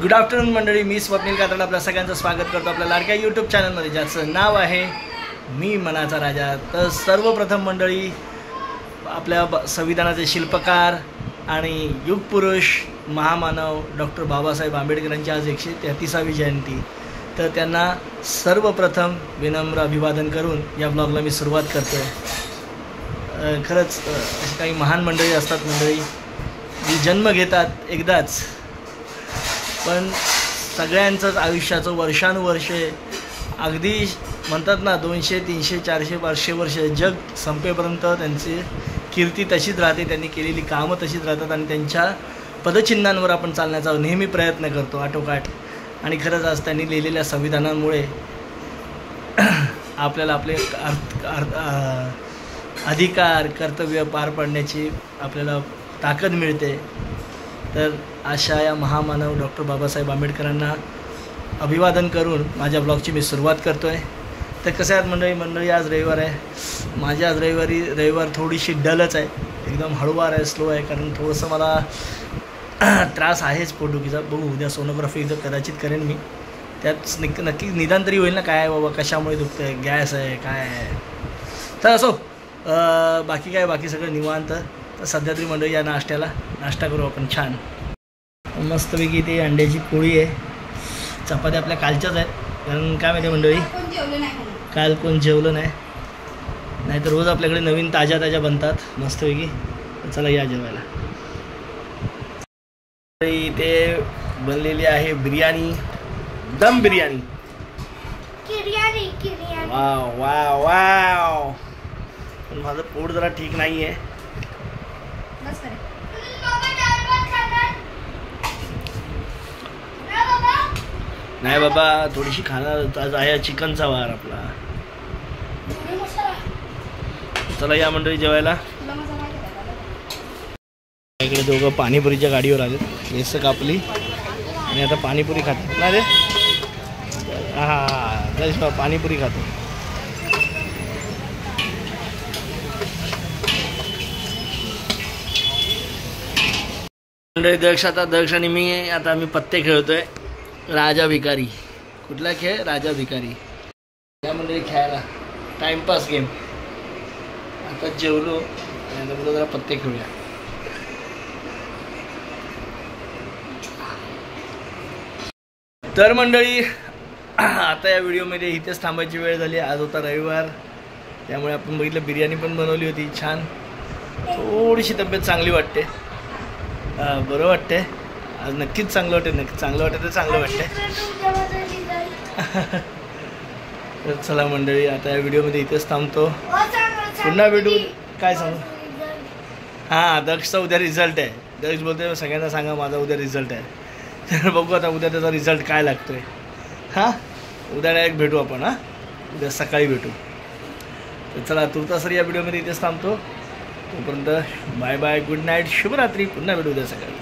Good afternoon मंडळी, मी स्वप्नील कातड आपल्या सगळ्यांचं स्वागत करतो आपल्या लाडक्या यूट्यूब चॅनलमध्ये, ज्याचं नाव आहे मी मनाचा राजा. तर सर्वप्रथम मंडळी, आपल्या संविधानाचे शिल्पकार आणि युगपुरुष महामानव डॉक्टर बाबासाहेब आंबेडकरांची आज 133वी जयंती. तर त्यांना सर्वप्रथम विनम्र अभिवादन करून या ब्लॉगला मी सुरुवात करतो आहे. खरंच अशी काही महान मंडळी असतात मंडळी, जी जन्म घेतात एकदाच, पण सगळ्यांचंच आयुष्याचं वर्षानुवर्षे अगदी म्हणतात ना 200, 300, 400, 500 वर्ष जग संपेपर्यंत त्यांची कीर्ती तशीच राहते, त्यांनी केलेली कामं तशीच राहतात आणि त्यांच्या पदचिन्हांवर आपण चालण्याचा नेहमी प्रयत्न करतो आटोकाट. आणि खरंच आज त्यांनी लिहिलेल्या संविधानामुळे आपल्याला आपले अधिकार कर्तव्य पार पाडण्याची आपल्याला ताकद मिळते. तर अशा या महामानव डॉक्टर बाबासाहेब आंबेडकरांना अभिवादन करून माझ्या ब्लॉगची मी सुरुवात करतो आहे. तर कसं आहे मंडळी आज रविवार आहे. माझी आज रविवार थोडीशी डलच आहे, एकदम हळूवार आहे, स्लो आहे, कारण थोडंसं मला त्रास आहेच पोटदुखीचा. बघू उद्या सोनोग्राफी कदाचित करेन मी, त्यात नक्की निदान तरी होईल ना काय बाबा कशामुळे दुखतं आहे, गॅस आहे काय आहे. तर असो, बाकी सगळं निवांत. तर सध्या तरी मंडळी या नाश्ता करू आपण छान मस्तपैकी. ते अंड्याची पोळी आहे, चपात्या आपल्या कालच्याच आहेत, कारण काय माहिती मंडळी काल कोण जेवलं नाही तर रोज आपल्याकडे नवीन ताज्या बनतात मस्तपैकी. चला या जेवायला. इथे बनलेली आहे बिर्याणी, दम बिर्याणी. Wow wow wow. पण माझं पोट जरा ठीक नाही आहे. नाही बाबा, थोडीशी खाणार. आज आहे चिकनचा वार आपला. चला या मंडळी जेवायला. इकडे दोघं पाणीपुरीच्या गाडीवर आले, केस कापली आणि आता पाणीपुरी खातात ना रे. हा पाणीपुरी खातो. मंडळी दक्ष आणि मी आता पत्ते खेळतोय. राजा भिकारी. कुठला खेळ? राजा भिकारी. या मंडळी खेळायला टाइमपास गेम. आता जेवलो आणि आता जरा पत्ते खेळूया. तर मंडळी आता या व्हिडिओमध्ये इथेच थांबायची वेळ झाली. आज होता रविवार, त्यामुळे आपण बघितलं बिर्याणी पण बनवली होती छान. थोडीशी तब्येत चांगली वाटते, बरं वाटते आज. नक्कीच चांगलं वाटते, चांगलं वाटते. तर चला मंडळी आता या व्हिडिओमध्ये इथेच थांबतो. पुन्हा भेटू. काय सांगू? हां, दक्षचा उद्या रिझल्ट आहे. दक्ष बोलतोय सगळ्यांना सांगा माझा उद्या रिझल्ट आहे. तर बघू आता उद्या त्याचा रिझल्ट काय लागतोय. हां, उद्या डायरेक्ट भेटू आपण. उद्या सकाळी भेटू. तर चला तुर्तास या व्हिडिओमध्ये इथेच थांबतो. तोपर्यंत बाय बाय, गुड नाईट, शुभरात्री. पुन्हा भेटू उद्या सकाळी.